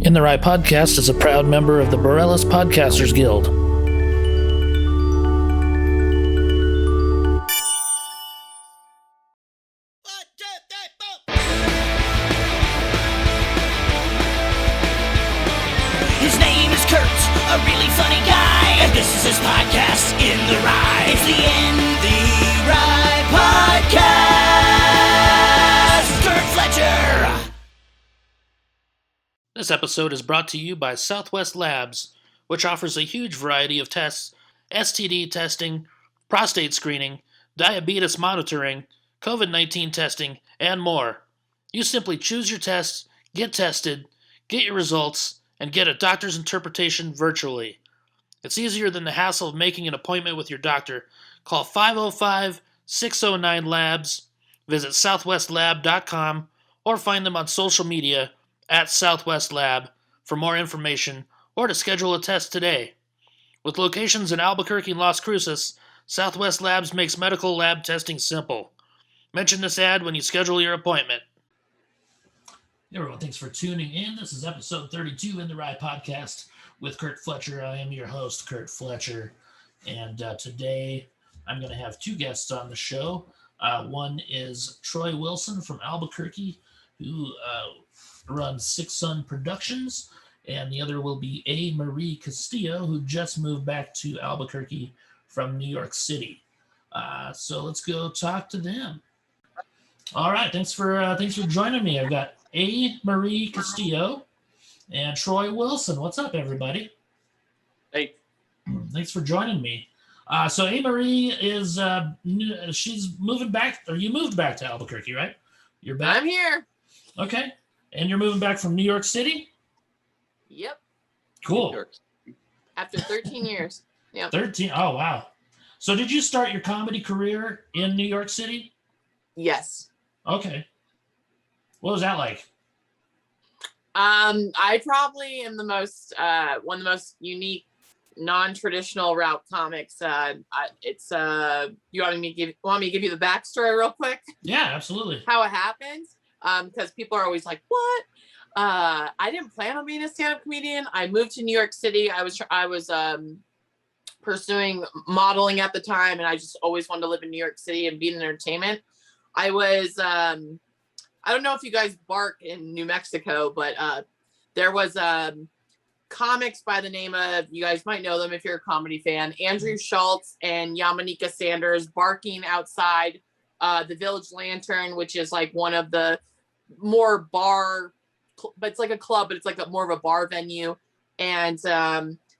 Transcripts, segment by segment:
In the Right Podcast is a proud member of the Borellis Podcasters Guild. His name is Curt, a really funny guy, and this is his podcast, In the Right. It's the In the Right Podcast. Curt Fletcher. This episode is brought to you by Southwest Labs, which offers a huge variety of tests: STD testing, prostate screening, diabetes monitoring, COVID-19 testing, and more. You simply choose your test, get tested, get your results, and get a doctor's interpretation virtually. It's easier than the hassle of making an appointment with your doctor. Call 505-609-LABS, visit southwestlab.com, or find them on social media at Southwest Lab for more information or to schedule a test today. With locations in Albuquerque and Las Cruces, Southwest Labs makes medical lab testing simple. Mention this ad when you schedule your appointment. Hey everyone, thanks for tuning in. This is episode 32 in the Right Podcast with Curt Fletcher. I am your host, Curt Fletcher, and today I'm going to have two guests on the show. One is Troy Willson from Albuquerque, who runs Six Sun Productions, and the other will be AMarie Castillo, who just moved back to Albuquerque from New York City. So let's go talk to them. All right, thanks for joining me. I've got AMarie Castillo and Troy Willson. What's up, everybody? Hey. Thanks for joining me. So AMarie is she's moving back, or you moved back to Albuquerque, right? You're back. I'm here. Okay. And you're moving back from New York City? Yep. Cool. After 13 years. Yeah. 13. Oh, wow. So did you start your comedy career in New York City? Yes. Okay. What was that like? I probably am the most one of the most unique non-traditional route comics. It's you want me to give you the backstory real quick? Yeah, absolutely. How it happened? Because people are always like, what? I didn't plan on being a stand-up comedian. I moved to New York City. I was pursuing modeling at the time, and I just always wanted to live in New York City and be in entertainment. I was I don't know if you guys bark in New Mexico, but there was comics by the name of, you guys might know them if you're a comedy fan, Andrew Schultz and Yamanika Sanders, barking outside the Village Lantern, which is like one of the more bar, but it's like a club, but it's like more of a bar venue. And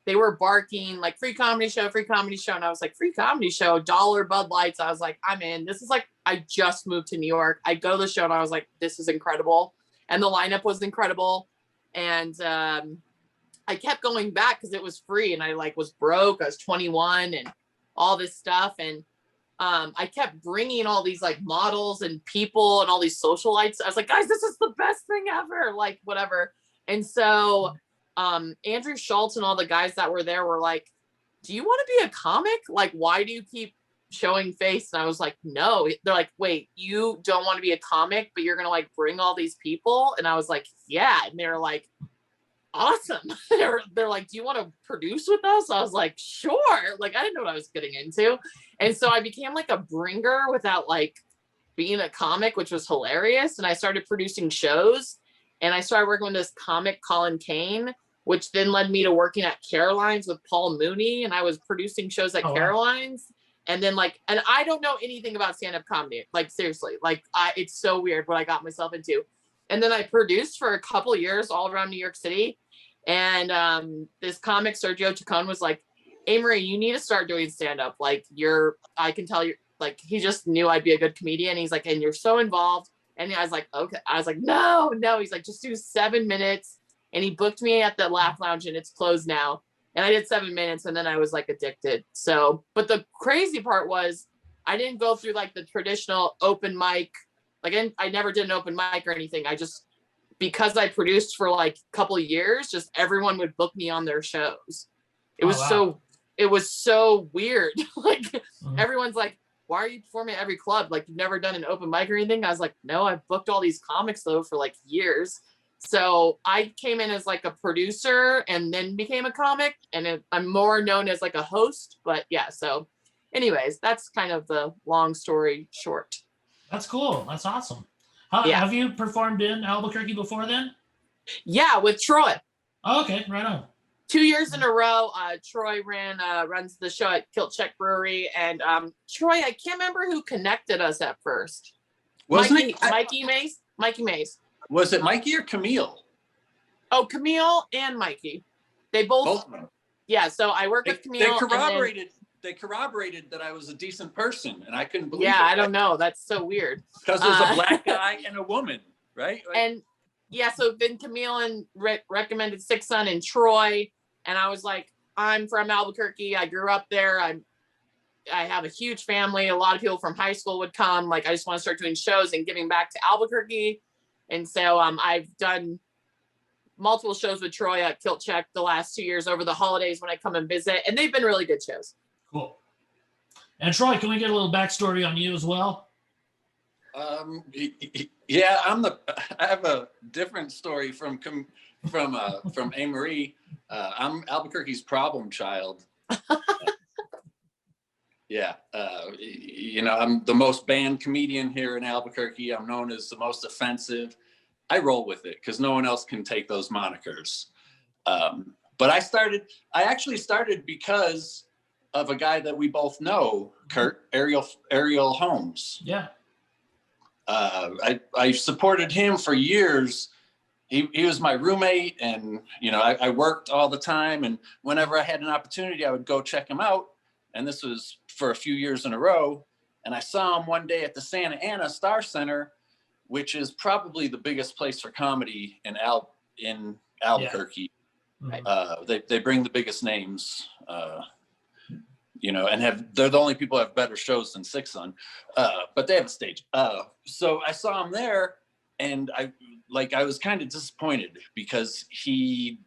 they were barking like free comedy show. And I was like, free comedy show, $1 Bud Lights. I was like, I'm in. This is like, I just moved to New York. I go to the show and I was like, this is incredible. And the lineup was incredible. And I kept going back because it was free, and I like was broke. I was 21 and all this stuff. And I kept bringing all these like models and people and all these socialites. I was like, guys, this is the best thing ever, like whatever. And so Andrew Schultz and all the guys that were there were like, do you want to be a comic? Like, why do you keep showing face? And I was like, no. They're like, wait, you don't want to be a comic, but you're going to like bring all these people? And I was like, yeah. And they're like, awesome. They're like, do you want to produce with us? I was like, sure. Like, I didn't know what I was getting into. And so I became like a bringer without like being a comic, which was hilarious. And I started producing shows, and I started working with this comic, Colin Kane, which then led me to working at Caroline's with Paul Mooney. And I was producing shows at Caroline's. Wow. And then like, and I don't know anything about stand-up comedy. Like, seriously, like it's so weird what I got myself into. And then I produced for a couple of years all around New York City. And this comic, Sergio Chacon, was like, AMarie, you need to start doing stand-up. Like, I can tell you, like, he just knew I'd be a good comedian. He's like, and you're so involved. And I was like, okay. I was like, no. He's like, just do 7 minutes. And he booked me at the Laugh Lounge, and it's closed now. And I did 7 minutes, and then I was like addicted. So, but the crazy part was I didn't go through like the traditional open mic. Like, I never did an open mic or anything. I just, because I produced for like a couple of years, just everyone would book me on their shows. It was so weird. Like, everyone's like, why are you performing at every club? Like, you've never done an open mic or anything? I was like, no, I've booked all these comics though for like years. So I came in as like a producer and then became a comic, and I'm more known as like a host. But yeah, so anyways, that's kind of the long story short. That's cool. That's awesome. Yeah. Have you performed in Albuquerque before then? Yeah, with Troy. Oh, okay, right on. 2 years in a row, Troy runs the show at Curt Brewery, and Troy, I can't remember who connected us at first. Wasn't Mikey Mays? Mikey Mays. Was it Mikey or Camille? Oh, Camille and Mikey. They both of them. Yeah, so I work with Camille. They corroborated that I was a decent person, and I couldn't believe it. Yeah, I don't know. That's so weird. Because it was a black guy and a woman, right? And yeah, so then Camille and recommended Six Son and Troy, and I was like, I'm from Albuquerque. I grew up there. I have a huge family. A lot of people from high school would come. Like, I just want to start doing shows and giving back to Albuquerque. And so I've done multiple shows with Troy at Curt the last 2 years over the holidays when I come and visit, and they've been really good shows. Cool. And Troy, can we get a little backstory on you as well? Yeah, I have a different story from AMarie. I'm Albuquerque's problem child. Yeah, I'm the most banned comedian here in Albuquerque. I'm known as the most offensive. I roll with it because no one else can take those monikers. But I actually started because of a guy that we both know, Curt, Ariel Holmes. Yeah. I supported him for years. He was my roommate, and I worked all the time, and whenever I had an opportunity, I would go check him out. And this was for a few years in a row. And I saw him one day at the Santa Ana Star Center, which is probably the biggest place for comedy in Albuquerque. Yeah. They bring the biggest names, and they're the only people who have better shows than Six Son, but they have a stage. So I saw him there, and I was kind of disappointed because he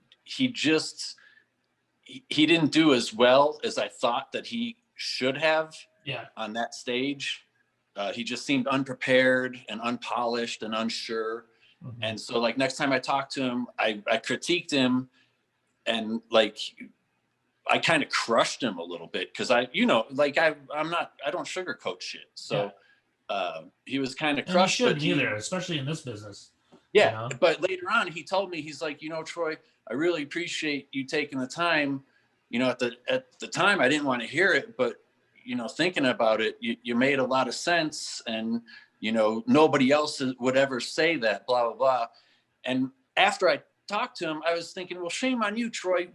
didn't do as well as I thought that he should have on that stage. He just seemed unprepared and unpolished and unsure. Mm-hmm. And so next time I talked to him, I critiqued him, and I kind of crushed him a little bit because I don't sugarcoat shit. So he was kind of crushed. You shouldn't either, especially in this business. Yeah, but later on he told me, he's like, Troy, I really appreciate you taking the time. At the time I didn't want to hear it, but thinking about it, you made a lot of sense, and nobody else would ever say that, blah blah blah. And after I talked to him, I was thinking, well, shame on you, Troy.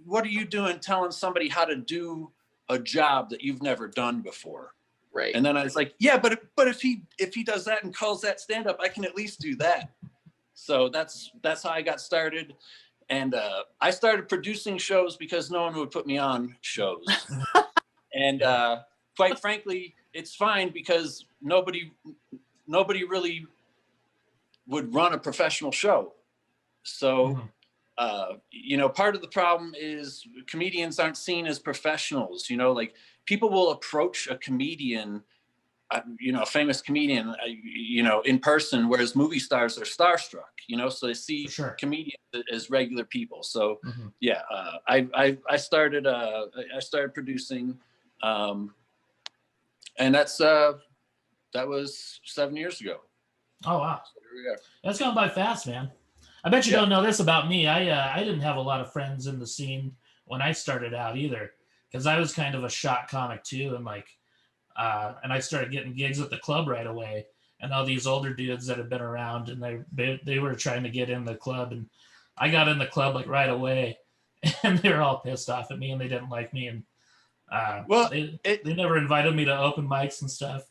What are you doing telling somebody how to do a job that you've never done before? Right. And then I was like, yeah, but if he does that and calls that stand up, I can at least do that. So that's how I got started. And I started producing shows because no one would put me on shows. And quite frankly, it's fine because nobody really would run a professional show. So, part of the problem is comedians aren't seen as professionals. People will approach a comedian, a famous comedian, in person, whereas movie stars are starstruck, so they see comedians as regular people. So, I started producing, and that was 7 years ago. Oh, wow. So here we are. That's gone by fast, man. I bet you don't know this about me. I didn't have a lot of friends in the scene when I started out either, because I was kind of a shot comic too, and and I started getting gigs at the club right away. And all these older dudes that had been around, and they were trying to get in the club, and I got in the club right away, and they were all pissed off at me, and they didn't like me, and they never invited me to open mics and stuff.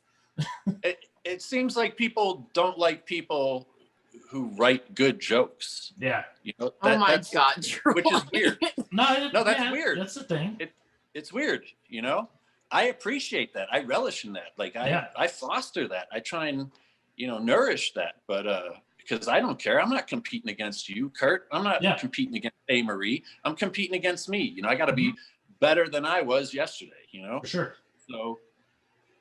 It seems like people don't like people who write good jokes. Yeah. Oh my God, Troy. Which is weird. No, that's weird. That's the thing. It's weird, I appreciate that. I relish in that. I foster that. I try and, nourish that. But because I don't care. I'm not competing against you, Curt. I'm not competing against AMarie. I'm competing against me. I got to be better than I was yesterday, For sure. So,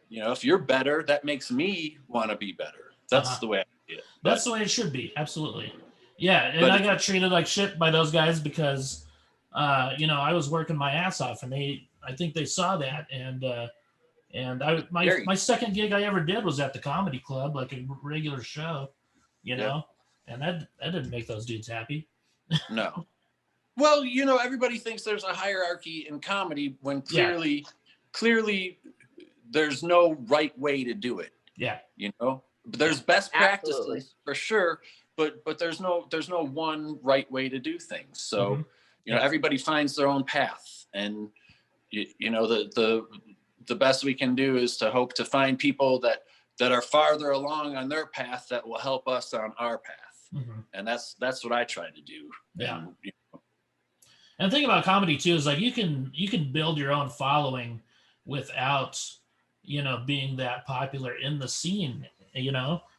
if you're better, that makes me want to be better. That's the way I see it. That's the way it should be. Absolutely. Yeah, and But I got treated like shit by those guys because, I was working my ass off, and I think they saw that, and my second gig I ever did was at the comedy club, like a regular show, and that didn't make those dudes happy. No. Well, everybody thinks there's a hierarchy in comedy when clearly there's no right way to do it. Yeah. But there's best practices Absolutely. for sure, but there's no one right way to do things. So, everybody finds their own path, and the best we can do is to hope to find people that are farther along on their path that will help us on our path. Mm-hmm. And that's what I try to do. Yeah. And the thing about comedy too is like you can build your own following without being that popular in the scene,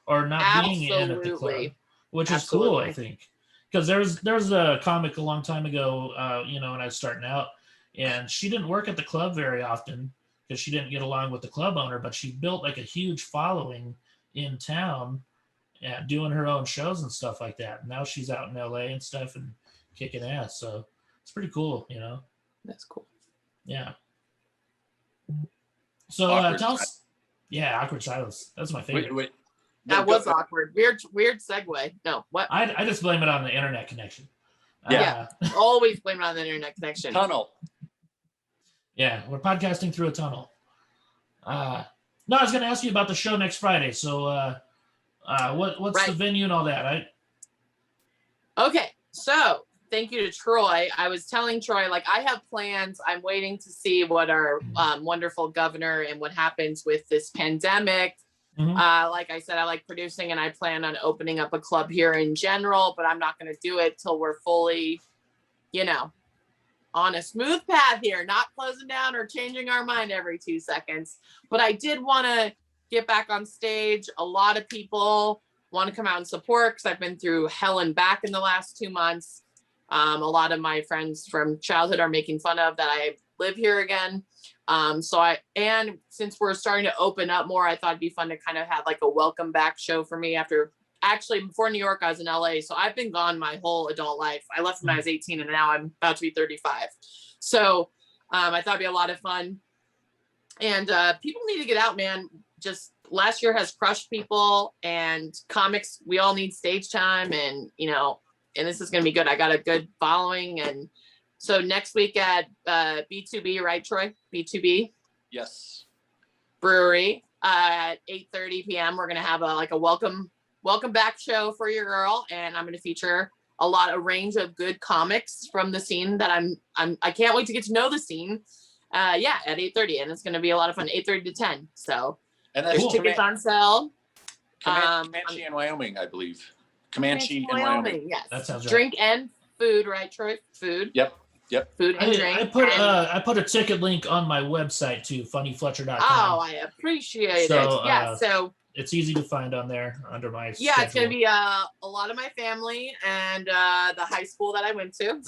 or not being in at the club, which is cool, I think. Because there's a comic a long time ago, when I was starting out, and she didn't work at the club very often because she didn't get along with the club owner, but she built like a huge following in town, doing her own shows and stuff like that. And now she's out in LA and stuff and kicking ass. So it's pretty cool, That's cool. Yeah. So tell us. Yeah, awkward silence. That's my favorite. Wait. That was awkward. Weird segue. No, what? I just blame it on the internet connection. Yeah. Always blame it on the internet connection. Tunnel. Yeah, we're podcasting through a tunnel. No, I was going to ask you about the show next Friday. So what's the venue and all that, right? Okay, so thank you to Troy. I was telling Troy, like, I have plans. I'm waiting to see what our wonderful governor and what happens with this pandemic. Mm-hmm. Like I said, I like producing, and I plan on opening up a club here in general, but I'm not going to do it till we're fully, on a smooth path here, not closing down or changing our mind every 2 seconds. But I did want to get back on stage. A lot of people want to come out and support because I've been through hell and back in the last 2 months. A lot of my friends from childhood are making fun of that I live here again. And since we're starting to open up more, I thought it'd be fun to kind of have like a welcome back show for me before New York, I was in LA. So I've been gone my whole adult life. I left when I was 18 and now I'm about to be 35. So I thought it'd be a lot of fun. And people need to get out, man. Just last year has crushed people, and comics, we all need stage time, and and this is going to be good. I got a good following. And so next week at B2B, right, Troy? B2B? Yes. Brewery at 8:30 p.m. We're going to have a welcome back show for your girl. And I'm going to feature a range of good comics from the scene that I can't wait to get to know the scene. At 8:30. And it's going to be a lot of fun, 8:30 to 10. So and there's tickets on sale. Comanche in Wyoming, I believe. Comanche in Wyoming. Yes. That sounds right. Drink and food, right, Troy? Food. Yep. Food and drink. I put a ticket link on my website too, funnyfletcher.com. Oh, I appreciate it. Yeah, so it's easy to find on there under my schedule. It's gonna be a lot of my family and the high school that I went to.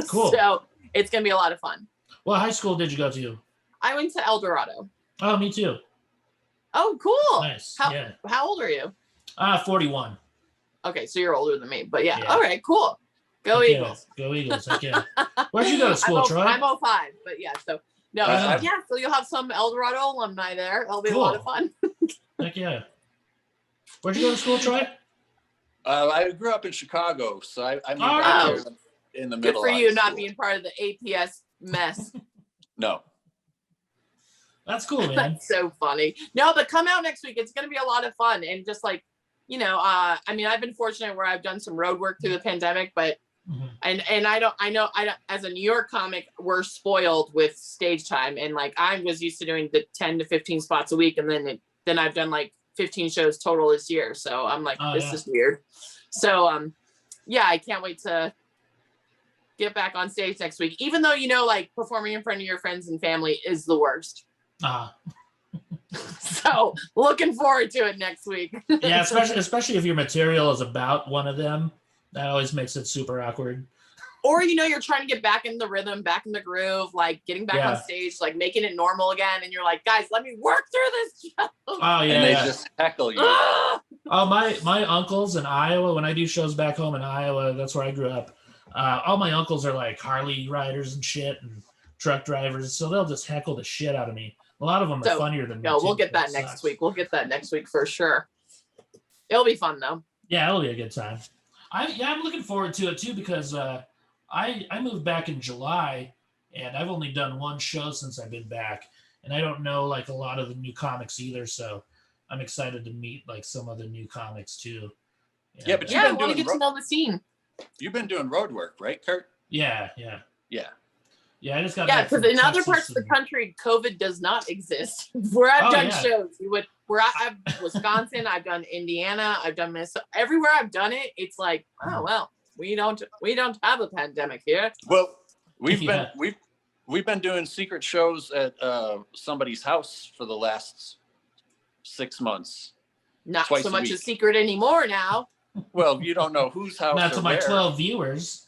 Cool. So it's gonna be a lot of fun. What high school did you go to? I went to El Dorado. Oh, me too. Oh, cool. Nice. How old are you? 41. Okay, so you're older than me, but yeah. All right, cool. Go Eagles. Go Eagles. Okay. Where'd you go to school, Troy? I'm 05, but yeah. So no, so you'll have some El Dorado alumni there. It'll be a lot of fun. Heck yeah. Where'd you go to school, Troy? I grew up in Chicago, so I moved out here in the middle. Good for you, not being part of the APS mess. No. That's cool, man. That's so funny. No, but come out next week. It's going to be a lot of fun. And just like, I've been fortunate where I've done some road work through the pandemic, but and I know as a New York comic, we're spoiled with stage time. And like, I was used to doing the 10 to 15 spots a week. And then I've done like 15 shows total this year. So I'm like, this is weird. So, I can't wait to get back on stage next week, even though, like performing in front of your friends and family is the worst. So looking forward to it next week. Yeah, especially if your material is about one of them, that always makes it super awkward. Or you're trying to get back in the rhythm, back in the groove, like getting back on stage, like making it normal again, and you're like, guys, let me work through this show. Oh yeah, and they just heckle you. Oh, my uncles in Iowa, when I do shows back home in Iowa, that's where I grew up. All my uncles are like Harley riders and shit and truck drivers, so they'll just heckle the shit out of me. A lot of them are So, funnier than me. no, too, we'll get but that it next sucks. week. We'll get that next week for sure. It'll be fun though. Yeah, it'll be a good time. I'm looking forward to it too because I moved back in July and I've only done one show since I've been back, and I don't know like a lot of the new comics either, so I'm excited to meet like some of the new comics too. Yeah, but Yeah, I want to get to know the scene. You've been doing road work, right, Curt? yeah. I just got back because from in other Texas parts of the and- country, COVID does not exist. Where I've done yeah. shows, I've Wisconsin, I've done Indiana, I've done Minnesota. Everywhere I've done it, it's like, oh well, we don't have a pandemic here. Well, we've Yeah. been doing secret shows at somebody's house for the last 6 months. Not Twice so a much week. a secret anymore now. Well, you don't know whose house. not or to my where. 12 viewers.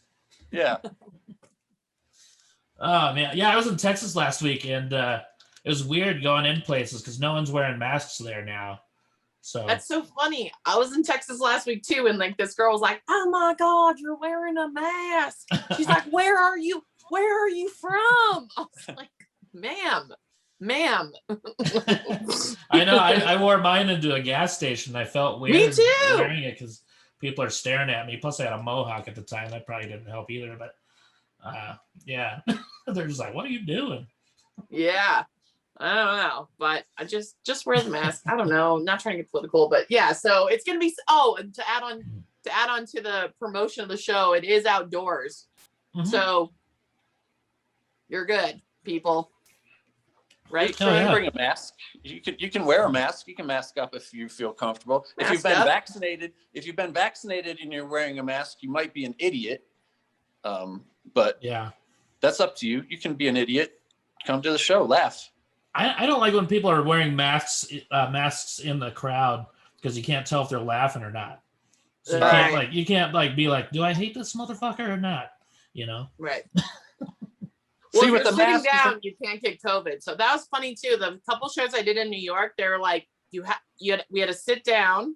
Yeah. Oh man, yeah, I was in Texas last week, and it was weird going in places because no one's wearing masks there now. So That's so funny. I was in Texas last week too, and like this girl was like, "Oh my God, you're wearing a mask." She's like, "Where are you? Where are you from?" I was like, "Ma'am." I know I wore mine into a gas station. I felt weird Me too. wearing it because people are staring at me. Plus, I had a mohawk at the time. That probably didn't help either. But yeah, they're just like, "What are you doing?" Yeah. I don't know, but I just wear the mask. I don't know. Not trying to get political, but yeah. So it's gonna be. Oh, and to add on to the promotion of the show, it is outdoors, Mhm. so you're good, people. Right? Oh, You yeah. can bring a mask. You can wear a mask. You can mask up if you feel comfortable. If you've Mask been up. vaccinated and you're wearing a mask, you might be an idiot. But Yeah, that's up to you. You can be an idiot. Come to the show, laugh. I don't like when people are wearing masks in the crowd because you can't tell if they're laughing or not. So Right. you can't be like, do I hate this motherfucker or not? You know? Right. See, Well, if with you're the sitting mask, down, you can't get COVID. So that was funny too. The couple shows I did in New York, they were like, we had to sit down.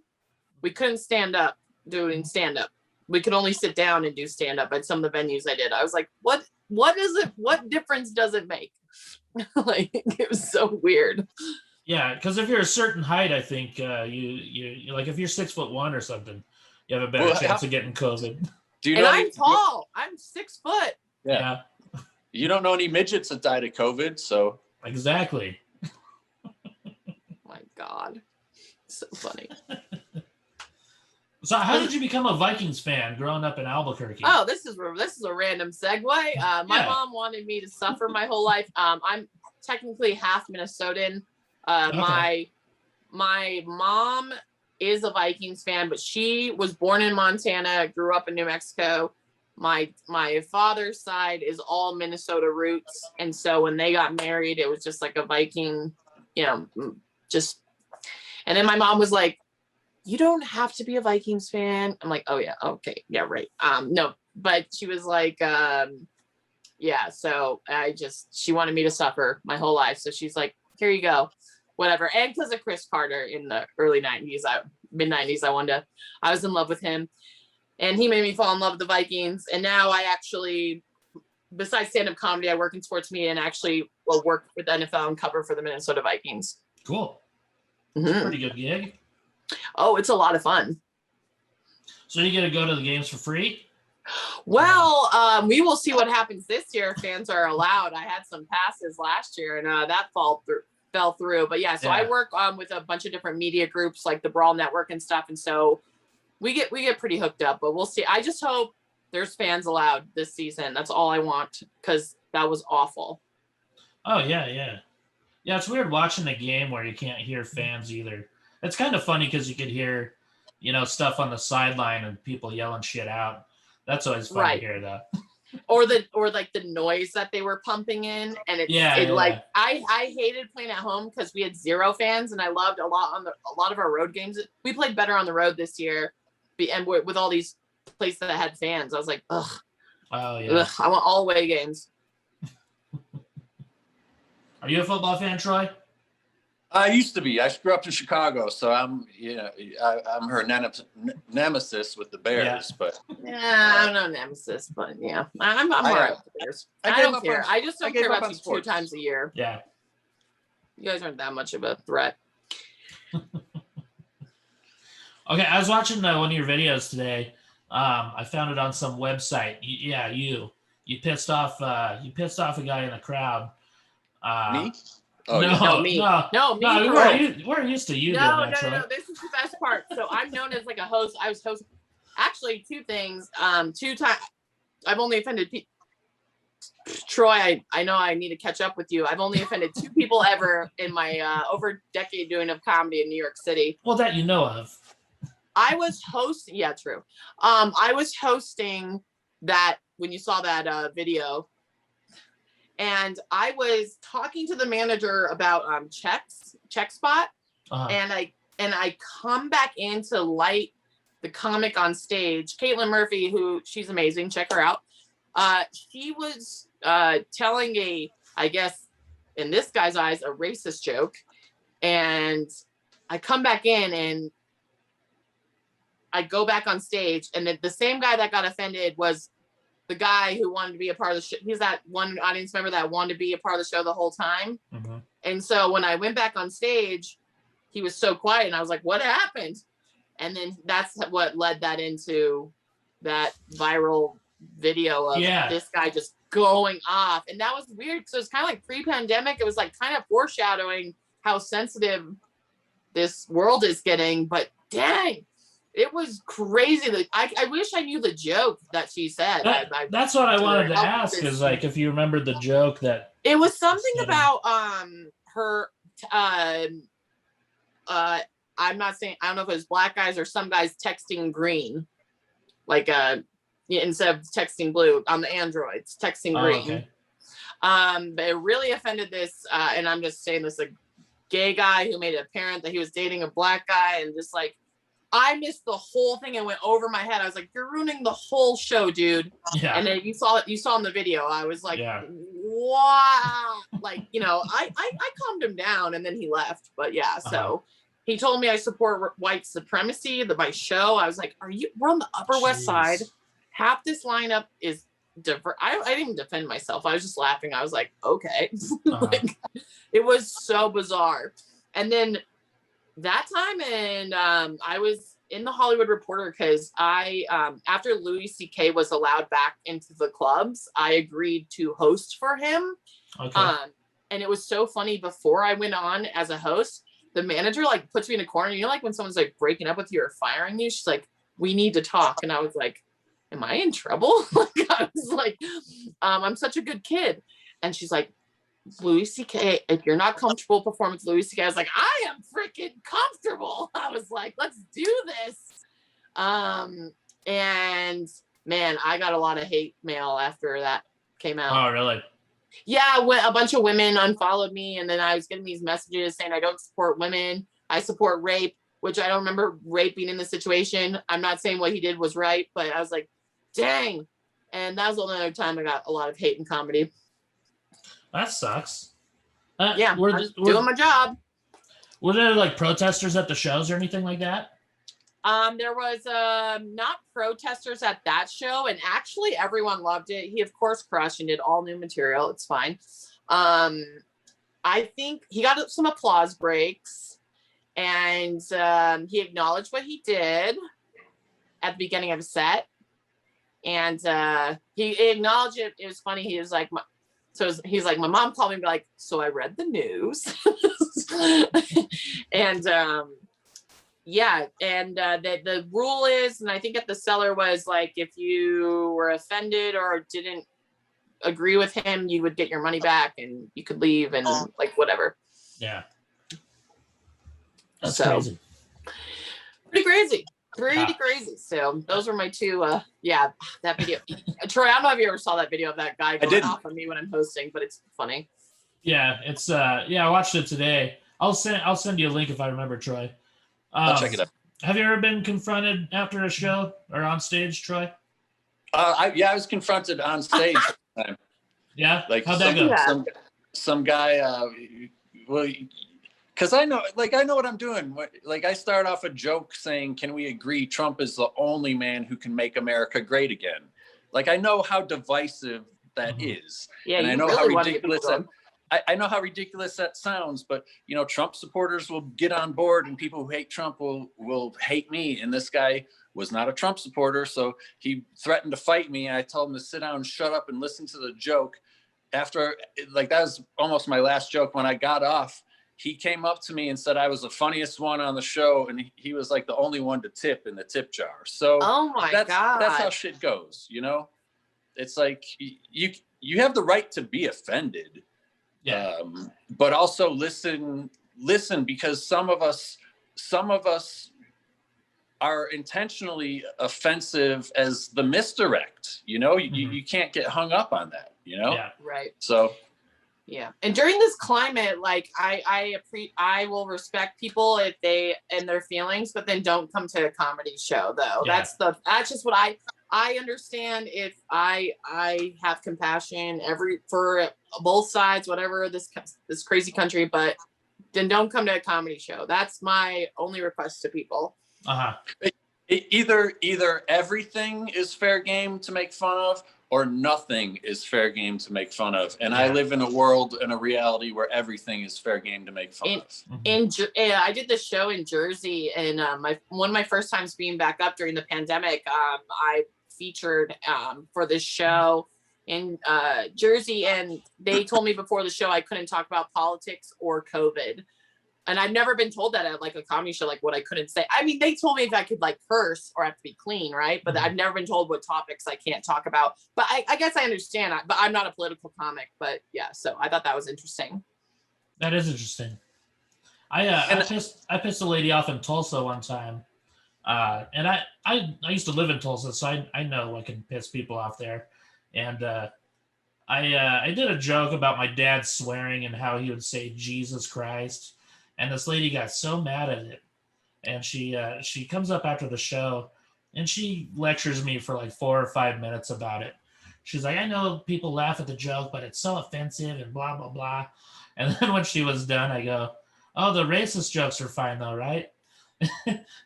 We couldn't stand up doing stand up. We could only sit down and do stand up at some of the venues I did. I was like, what is it? What difference does it make? Like, it was so weird. Yeah, because if you're a certain height, I think you like if you're 6'1" or something, you have a better Well, chance of getting COVID. do you And know? I'm tall. I'm 6 foot. Yeah. You don't know any midgets that died of COVID, so Exactly. My God. So funny. So how did you become a Vikings fan growing up in Albuquerque? Oh, this is a random segue. My Yeah. mom wanted me to suffer my whole life. I'm technically half Minnesotan. Okay. My mom is a Vikings fan, but she was born in Montana, grew up in New Mexico. My father's side is all Minnesota roots, and so when they got married, it was just like a Viking, just. And then my mom was like, "You don't have to be a Vikings fan." I'm like, "Oh yeah, okay, yeah, right." No, but she was like, yeah. So she wanted me to suffer my whole life. So she's like, "Here you go, whatever." And because of Chris Carter in the early '90s, mid '90s, I was in love with him, and he made me fall in love with the Vikings. And now I actually, besides stand-up comedy, I work in sports media and actually work with the NFL and cover for the Minnesota Vikings. Cool. Mhm. Pretty good gig. Oh, it's a lot of fun. So you get to go to the games for free? Well, we will see what happens this year. Fans are allowed. I had some passes last year, and that fell through. But yeah, so I work with a bunch of different media groups like the Brawl Network and stuff, and so we get pretty hooked up. But we'll see. I just hope there's fans allowed this season. That's all I want, because that was awful. Oh yeah. Yeah, it's weird watching a game where you can't hear fans either. It's kind of funny because you could hear, stuff on the sideline and people yelling shit out. That's always fun Right. to hear, though. Or like the noise that they were pumping in, and like I hated playing at home because we had zero fans, and I loved a lot of our road games. We played better on the road this year, and with all these places that had fans. I was like, ugh, Oh yeah. ugh, I want all away games. Are you a football fan, Troy? I used to be. I grew up in Chicago, so I'm her nemesis with the Bears. Yeah. But Yeah, I'm not nemesis, but yeah, I'm all right with the Bears. I don't care. I just don't care about you 2 times a year. Yeah. You guys aren't that much of a threat. Okay, I was watching one of your videos today. I found it on some website. You pissed off a guy in the crowd. me? Oh, no, yeah. No, me. no, Me. we're used to you doing No. that, Troy. This is the best part. So I'm known as like a host. I was host. Actually, 2 things. 2 times. I've only offended people. Troy, I know I need to catch up with you. I've only offended 2 people ever in my over a decade doing of comedy in New York City. Well, that you know of. I was hosting. Yeah, true. I was hosting that when you saw that video, and I was talking to the manager about check spot, and I come back in to light the comic on stage, Caitlin Murphy, who she's amazing. Check her out. She was telling I guess in this guy's eyes, a racist joke, and I come back in and I go back on stage, and the same guy that got offended was the guy who wanted to be a part of the show. He's that one audience member that wanted to be a part of the show the whole time. Mm-hmm. And so when I went back on stage, he was so quiet, and I was like, what happened? And then that's what led that into that viral video of this guy just going off. And that was weird. So it's kind of like pre-pandemic. It was like kind of foreshadowing how sensitive this world is getting, but dang, it was crazy. Like, I wish I knew the joke that she said. That's what I wanted to ask is like if you remembered the joke that it was something about her I'm not saying, I don't know if it was black guys or some guys texting green, like instead of texting blue on the Androids, texting green. Okay. But it really offended this, and I'm just saying this, a gay guy who made it apparent that he was dating a black guy, and just like, I missed the whole thing and went over my head. I was like, you're ruining the whole show, dude. Yeah. And then you saw in the video, I was like, wow. Like, I calmed him down, and then he left. But yeah, so he told me I support white supremacy, my show. I was like, we're on the Upper West Side. Half this lineup is diverse. I didn't even defend myself. I was just laughing. I was like, okay. Like, it was so bizarre. And then that time, and I was in the Hollywood Reporter because I, after Louis C.K. was allowed back into the clubs, I agreed to host for him. Okay. And it was so funny. Before I went on as a host, the manager like puts me in a corner. You know, like when someone's like breaking up with you or firing you, she's like, we need to talk. And I was like, am I in trouble? Like, I was like, I'm such a good kid. And she's like, Louis C.K., if you're not comfortable performing with Louis C.K., I was like, I am freaking comfortable. I was like, let's do this. And man, I got a lot of hate mail after that came out. Oh, really? Yeah, a bunch of women unfollowed me, and then I was getting these messages saying I don't support women. I support rape, which I don't remember rape being in the situation. I'm not saying what he did was right, but I was like, dang. And that was the only other time I got a lot of hate in comedy. That sucks. Yeah, I'm just doing my job. Were there like protesters at the shows or anything like that? There was not protesters at that show, and actually everyone loved it. He of course crushed and did all new material. It's fine. I think he got some applause breaks, and he acknowledged what he did at the beginning of his set, and he acknowledged it. It was funny. He was like, he's like, my mom called me and be like, so I read the news. And yeah, and the rule is, and I think at the cellar was like, if you were offended or didn't agree with him, you would get your money back and you could leave and like whatever. Yeah. That's crazy. Pretty crazy. Pretty crazy. So those were my 2 that video. Troy, I don't know if you ever saw that video of that guy going off on me when I'm hosting, but it's funny. Yeah, it's I watched it today. I'll send you a link if I remember, Troy. I'll check it out. Have you ever been confronted after a show or on stage, Troy? I was confronted on stage. Yeah? Like how'd that go? Some guy, because I know what I'm doing. Like I start off a joke saying, "Can we agree Trump is the only man who can make America great again?" Like I know how divisive that is, Yeah, and I you know really how want to get ridiculous people I know how ridiculous that sounds. But Trump supporters will get on board, and people who hate Trump will hate me. And this guy was not a Trump supporter, so he threatened to fight me. I told him to sit down, shut up, and listen to the joke. After, like, that was almost my last joke. When I got off, he came up to me and said I was the funniest one on the show, and he was like the only one to tip in the tip jar. So Oh my that's how God. shit goes. It's like you have the right to be offended, but also listen, because some of us are intentionally offensive as the misdirect. You can't get hung up on that. Yeah. Right. So. Yeah. And during this climate, like I will respect people if they and their feelings, but then don't come to a comedy show though. Yeah. That's just what I understand. If I have compassion for both sides, whatever this crazy country, but then don't come to a comedy show. That's my only request to people. Either everything is fair game to make fun of, or nothing is fair game to make fun of. And I live in a world and a reality where everything is fair game to make fun of. I did this show in Jersey, and one of my first times being back up during the pandemic, I featured for this show in Jersey, and they told me before the show I couldn't talk about politics or COVID. And I've never been told that at like a comedy show, like what I couldn't say. I mean, they told me if I could like curse or have to be clean, right? But I've never been told what topics I can't talk about. But I guess I understand, but I'm not a political comic. But yeah, so I thought that was interesting. That is interesting. I pissed a lady off in Tulsa one time. And I used to live in Tulsa, so I know I can piss people off there. And I did a joke about my dad swearing and how he would say Jesus Christ. And this lady got so mad at it. And she comes up after the show and she lectures me for like 4 or 5 minutes about it. She's like, I know people laugh at the joke, but it's so offensive and blah, blah, blah. And then when she was done, I go, oh, the racist jokes are fine though, right?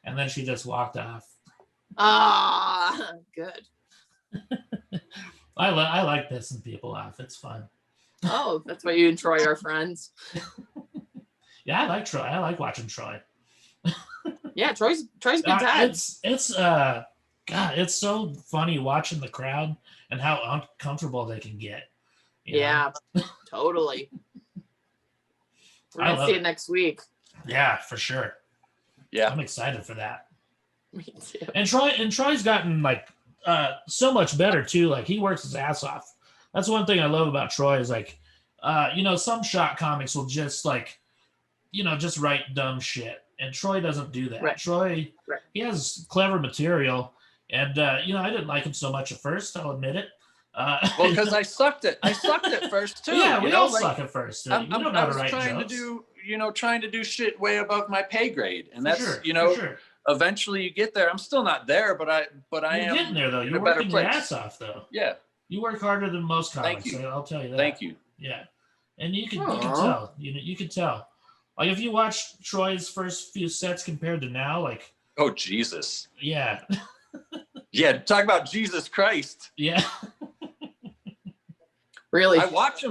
And then she just walked off. Good. I like pissing people off. It's fun. Oh, that's why you and Troy are friends. Yeah, I like Troy. I like watching Troy. Yeah, Troy's good dad. It's so funny watching the crowd and how uncomfortable they can get. Yeah, totally. We're gonna see it next week. Yeah, for sure. Yeah, I'm excited for that. Me too. And Troy's gotten like so much better too. Like he works his ass off. That's one thing I love about Troy is like, some shock comics will just like, just write dumb shit. And Troy doesn't do that. Right. Troy, he has clever material. And, I didn't like him so much at first. I'll admit it. Well, because I sucked at first too. Yeah, we all suck at first. I was trying to do shit way above my pay grade. And that's, sure. Eventually you get there. I'm still not there, but I am. You're getting there though. You're working your ass off though. Yeah. You work harder than most comics. Thank you. I'll tell you that. Thank you. Yeah. And you can tell. You can tell. Like if you watch Troy's first few sets compared to now, like. Oh Jesus. Yeah. Yeah. Talk about Jesus Christ. Yeah. Really. I watch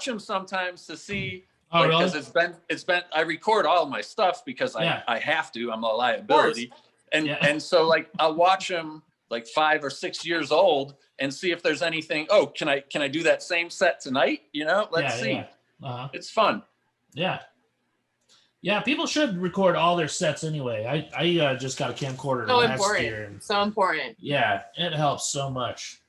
him sometimes to see. Oh, really? Because it's been. I record all of my stuff because I have to. I'm a liability, and so like I'll watch him like 5 or 6 years old and see if there's anything. Oh, can I do that same set tonight? Let's see. Yeah. Uh-huh. It's fun. Yeah. Yeah, people should record all their sets anyway. I just got a camcorder last year. So important. Yeah, it helps so much.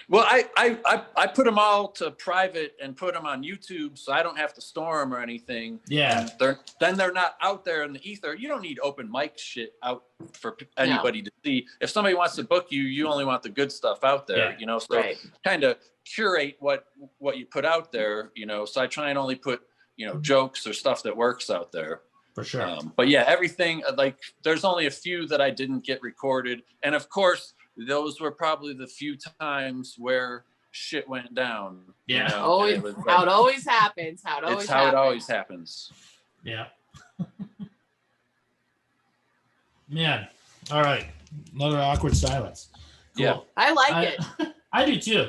Well, I put them all to private and put them on YouTube, so I don't have to store them or anything. Yeah. And they're not out there in the ether. You don't need open mic shit out for anybody to see. If somebody wants to book you, you only want the good stuff out there. So kind of curate what you put out there. So I try and only put jokes or stuff that works out there. For sure. But yeah, everything like there's only a few that I didn't get recorded, and of course. Those were probably the few times where shit went down. Yeah. How it always happens. It always happens. Yeah. Man. All right. Another awkward silence. Cool. Yeah. I like it. I do too.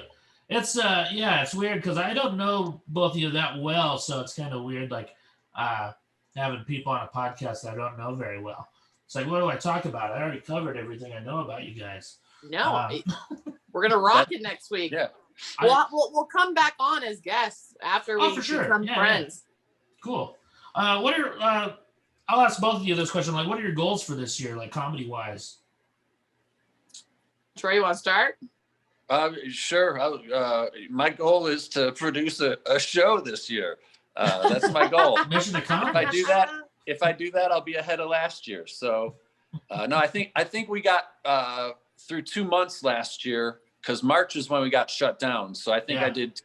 It's it's weird because I don't know both of you that well, so it's kind of weird like having people on a podcast that I don't know very well. It's like, what do I talk about? I already covered everything I know about you guys. No, we're gonna rock it next week. Yeah. We'll come back on as guests after we for sure. become friends. Yeah. Cool. What are I'll ask both of you this question. Like, what are your goals for this year, like comedy wise? Troy, you want to start? Sure. My goal is to produce a show this year. That's my goal. Mission accomplished. If I do that, I'll be ahead of last year. So, no, I think we got through 2 months last year because March is when we got shut down. So I think I did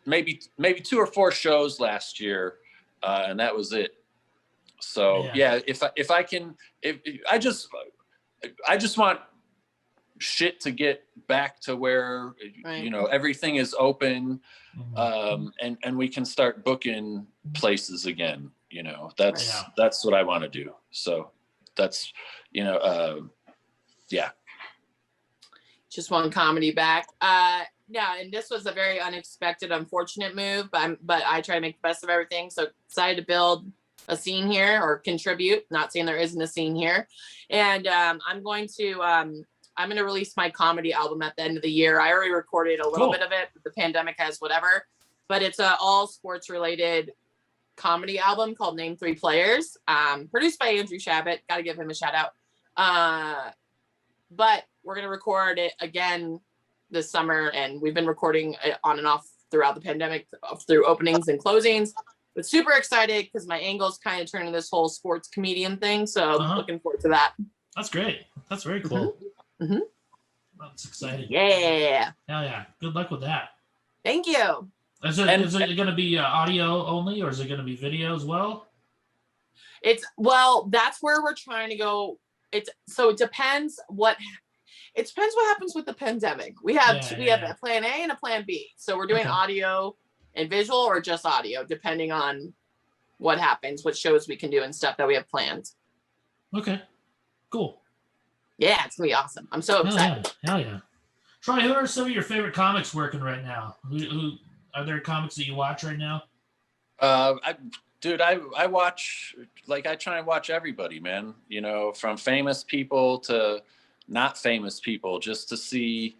maybe 2 or 4 shows last year, and that was it. So if I just want shit to get back to where everything is open, and we can start booking places again. That's what I want to do. So that's just want comedy back. And this was a very unexpected, unfortunate move, but I try to make the best of everything. So decided to build a scene here or contribute. Not saying there isn't a scene here, and I'm going to release my comedy album at the end of the year. I already recorded a little bit of it, but the pandemic has whatever. But it's a all sports related comedy album called Name 3 Players, produced by Andrew Shabbat. Got to give him a shout out. But we're going to record it again this summer. And we've been recording it on and off throughout the pandemic through openings and closings. But super excited because my angle's kind of turning this whole sports comedian thing. So looking forward to that. That's great. That's very cool. Mm-hmm. That's exciting. Yeah. Hell yeah. Good luck with that. Thank you. Is it going to be audio only, or is it going to be video as well? That's where we're trying to go. It depends what happens with the pandemic. We have a plan A and a plan B. So we're doing audio and visual, or just audio, depending on what happens, what shows we can do and stuff that we have planned. Okay. Cool. Yeah, it's gonna be awesome. I'm so excited. Hell yeah. Troy, who are some of your favorite comics working right now? Who are there comics that you watch right now? I watch, I try and watch everybody, man. From famous people to not famous people, just to see,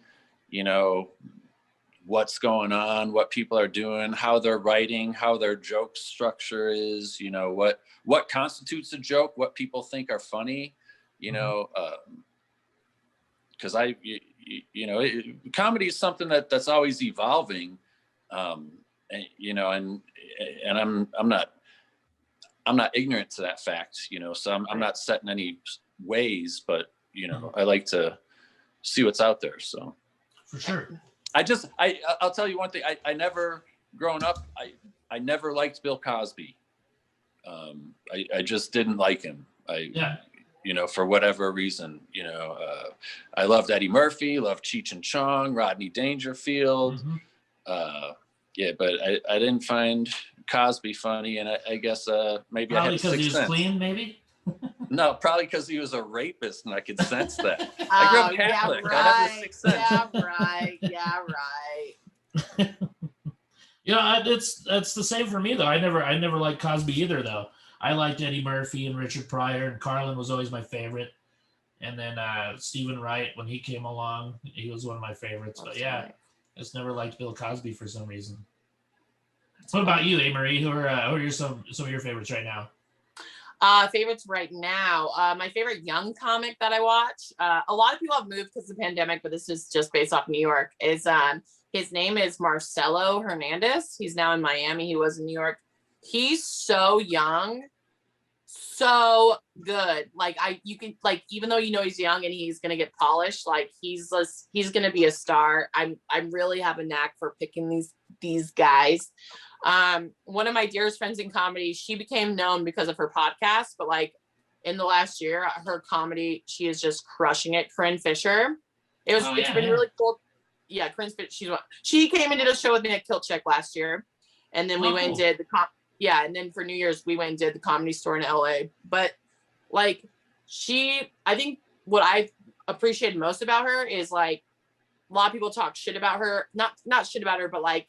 what's going on, what people are doing, how they're writing, how their joke structure is, what constitutes a joke, what people think are funny, because comedy is something that's always evolving, and I'm not ignorant to that fact, so I'm not set in any ways, but I like to see what's out there. So for sure. I'll tell you one thing. I never growing up, I never liked Bill Cosby. I just didn't like him. For whatever reason, I loved Eddie Murphy, loved Cheech and Chong, Rodney Dangerfield. But I didn't find Cosby funny, and I guess maybe probably I had a sixth sense. Because he was clean, maybe? No, probably because he was a rapist, and I could sense that. I grew up Catholic. I have a sixth sense. Yeah, right. It's the same for me though. I never liked Cosby either though. I liked Eddie Murphy and Richard Pryor, and Carlin was always my favorite. And then Stephen Wright, when he came along, he was one of my favorites. But I just never liked Bill Cosby for some reason. What about you, AMarie? Who are some of your favorites right now? Favorites right now. My favorite young comic that I watch. A lot of people have moved because of the pandemic, but this is just based off New York. His name is Marcelo Hernandez. He's now in Miami. He was in New York. He's so young, so good. Even though he's young and he's gonna get polished, he's gonna be a star. I really have a knack for picking these guys. One of my dearest friends in comedy, she became known because of her podcast, but in the last year, her comedy, she is just crushing it. Corinne Fisher. It's been really cool. Yeah, Corinne Fisher. She came and did a show with me at Kilt Check last year, and then we went and did and then for New Year's we went and did the Comedy Store in LA. But I think what I appreciated most about her is like a lot of people talk shit about her, not shit about her, but like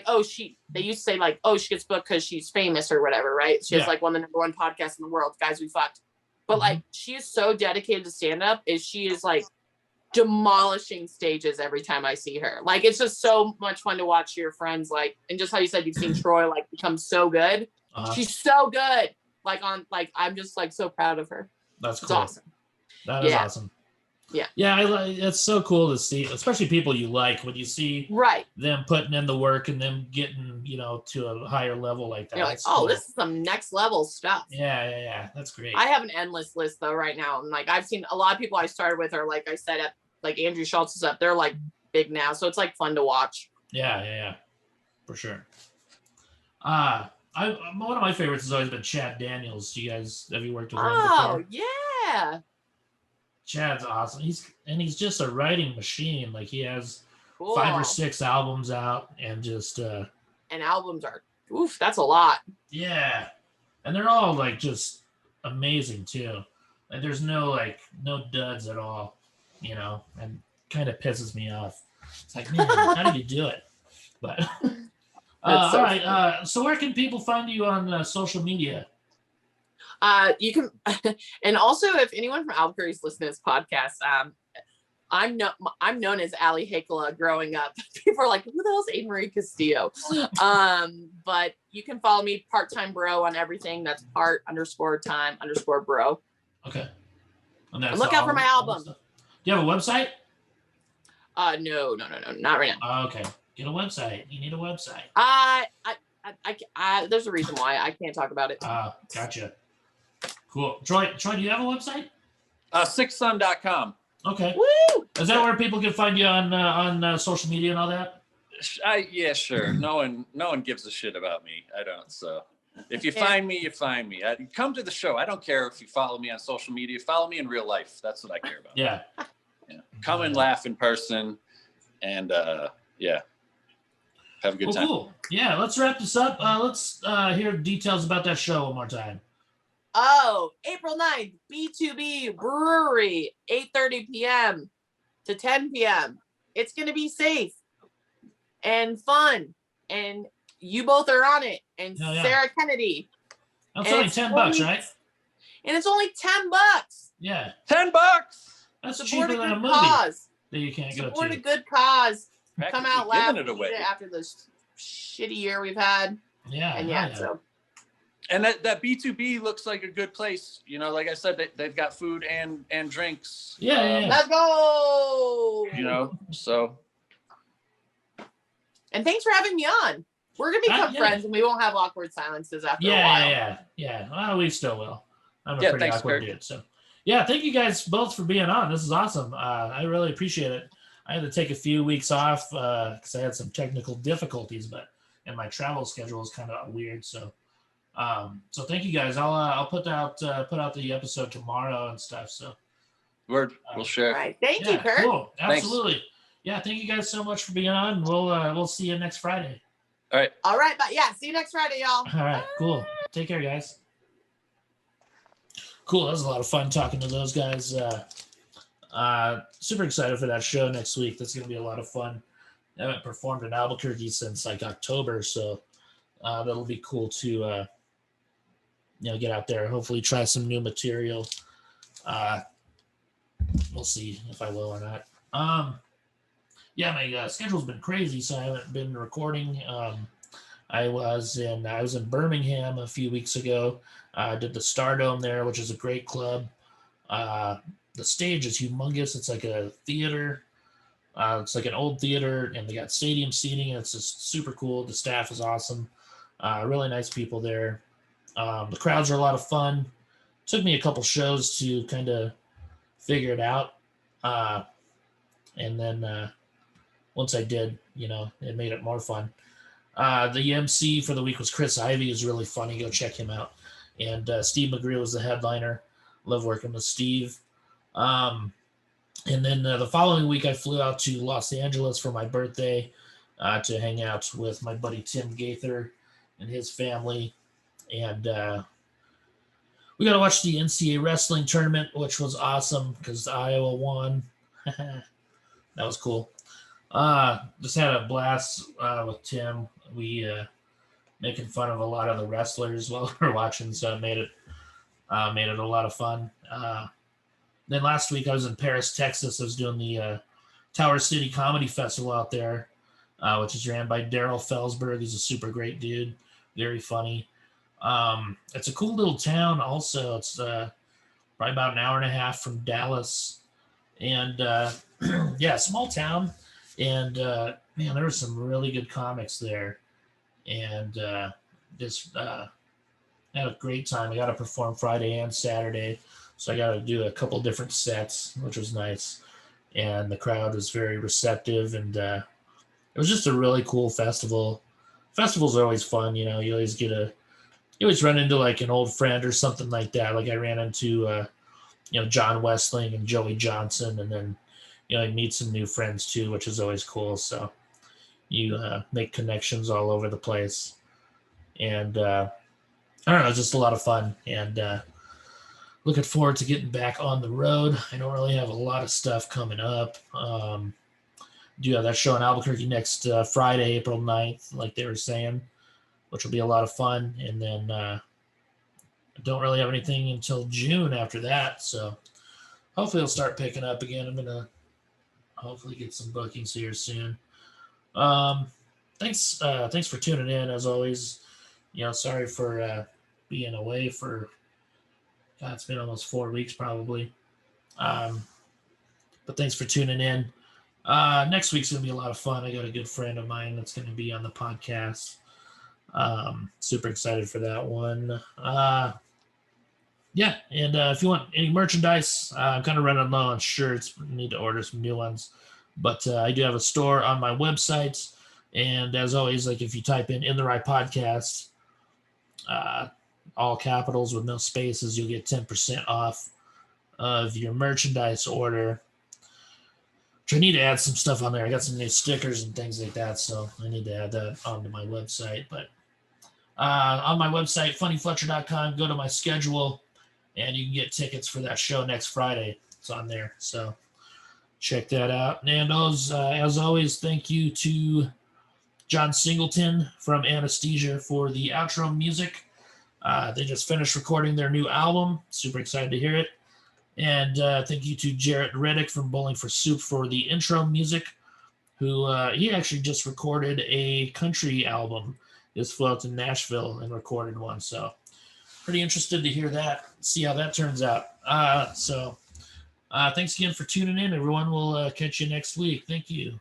oh they used to say like, oh, she gets booked because she's famous or whatever, right? She has like one of the number one podcasts in the world, Guys We Fucked. But like she is so dedicated to stand up, is she is like demolishing stages every time I see her. Like it's just so much fun to watch your friends like, and just how you said you've seen Troy like become so good. She's so good. I'm just like so proud of her. That's cool. It's awesome. That is awesome. Yeah. Yeah, it's so cool to see, especially people you like, when you see them putting in the work and them getting, to a higher level like that. You're like, oh, cool. This is some next level stuff. Yeah. That's great. I have an endless list though right now. And like I've seen a lot of people I started with are like I said at like Andrew Schultz is up. They're like big now. So it's like fun to watch. Yeah. For sure. One of my favorites has always been Chad Daniels. Have you worked with him before? Oh, yeah. Chad's awesome. He's just a writing machine. Like he has 5 or 6 albums out and just and albums are that's a lot. Yeah. And they're all like just amazing too. Like there's no duds at all, and kind of pisses me off. It's like, man, how do you do it? But all right. So where can people find you on social media? You can, and also if anyone from Albuquerque is listening to this podcast, I'm known as Ali Hekla growing up. People are like, who the hell's AMarie Castillo? But you can follow me part-time bro on everything. That's part_time_bro. Okay. And look out for my album. Do you have a website? No, not right now. Okay. Get a website. You need a website. There's a reason why I can't talk about it. Gotcha. Cool. Troy, do you have a website? SixSun.com. Okay. Woo! Is that where people can find you on social media and all that? Yeah, sure. No one gives a shit about me. I don't. So if you find me, you find me. Come to the show. I don't care if you follow me on social media. Follow me in real life. That's what I care about. Yeah. Come and laugh in person, and have a good time. Cool. Yeah. Let's wrap this up. Let's hear details about that show one more time. Oh, April 9th, B2B Brewery, 8:30 p.m. to 10 p.m. It's going to be safe and fun. And you both are on it. And Sarah Kennedy. That's only $10, right? And it's only $10. Yeah. $10. That's Support cheaper than a movie cause. that you can't go to. Support a good cause. Practically come out loud it away. After this shitty year we've had. Yeah. And so. And that B2B looks like a good place. Like I said, they've got food and drinks. Yeah. Let's go. So. And thanks for having me on. We're going to become friends and we won't have awkward silences after a while. Yeah. Well, we still will. I'm a pretty thanks, awkward Curt. dude. So, yeah, thank you guys both for being on. This is awesome. I really appreciate it. I had to take a few weeks off because I had some technical difficulties, and my travel schedule is kind of weird. So thank you guys. I'll put out the episode tomorrow and stuff. So we'll share. All right. Thank you, Curt. Cool. Absolutely. Thanks. Yeah. Thank you guys so much for being on. We'll see you next Friday. All right. But see you next Friday, y'all. All right. Cool. Take care, guys. Cool. That was a lot of fun talking to those guys. Super excited for that show next week. That's going to be a lot of fun. I haven't performed in Albuquerque since like October, so that'll be cool to get out there. Hopefully, try some new material. We'll see if I will or not. My schedule's been crazy, so I haven't been recording. I was in Birmingham a few weeks ago. I did the Stardome there, which is a great club. The stage is humongous. It's like a theater. It's like an old theater, and they got stadium seating, and it's just super cool. The staff is awesome. Really nice people there. The crowds are a lot of fun. Took me a couple shows to kind of figure it out. And then once I did, it made it more fun. The MC for the week was Chris Ivy. Is really funny. Go check him out. And Steve McGrew was the headliner. Love working with Steve. And then the following week, I flew out to Los Angeles for my birthday to hang out with my buddy Tim Gaither and his family. And We got to watch the NCAA wrestling tournament, which was awesome because Iowa won. That was cool. Just had a blast with Tim. We making fun of a lot of the wrestlers while we were watching, so it made it a lot of fun. Then last week I was in Paris, Texas. I was doing the Tower City Comedy Festival out there, which is ran by Daryl Felsberg. He's a super great dude, very funny. It's a cool little town. Also, it's probably about an hour and a half from Dallas, and yeah, small town. And man, there were some really good comics there, and just had a great time. I got to perform Friday and Saturday, so I got to do a couple different sets, which was nice. And the crowd was very receptive, and it was just a really cool festival. Festivals are always fun, you always run into like an old friend or something like that. Like I ran into John Westling and Joey Johnson, and then you meet some new friends too, which is always cool. So you make connections all over the place, and I don't know, it's just a lot of fun, and looking forward to getting back on the road. I don't really have a lot of stuff coming up. Do have that show in Albuquerque next Friday, April 9th, like they were saying, which will be a lot of fun. And then I don't really have anything until June after that. So hopefully it'll start picking up again. I'm going to hopefully get some bookings here soon. Thanks for tuning in, as always. Sorry for being away for, God, it's been almost 4 weeks probably. But thanks for tuning in. Next week's going to be a lot of fun. I got a good friend of mine that's going to be on the podcast. Super excited for that one. Yeah, and if you want any merchandise, I'm kind of running low on shirts. Need to order some new ones. But I do have a store on my website. And as always, like if you type in the Right Podcast, all capitals with no spaces, you'll get 10% off of your merchandise order. Which I need to add some stuff on there. I got some new stickers and things like that, so I need to add that onto my website. But on my website, funnyfletcher.com, go to my schedule, and you can get tickets for that show next Friday. It's on there, so check that out. And as always, thank you to John Singleton from Anesthesia for the outro music. They just finished recording their new album. Super excited to hear it. And thank you to Jarrett Reddick from Bowling for Soup for the intro music, who he actually just recorded a country album. Just flew out to Nashville and recorded one. So pretty interested to hear that, see how that turns out. So thanks again for tuning in, everyone. We'll catch you next week. Thank you.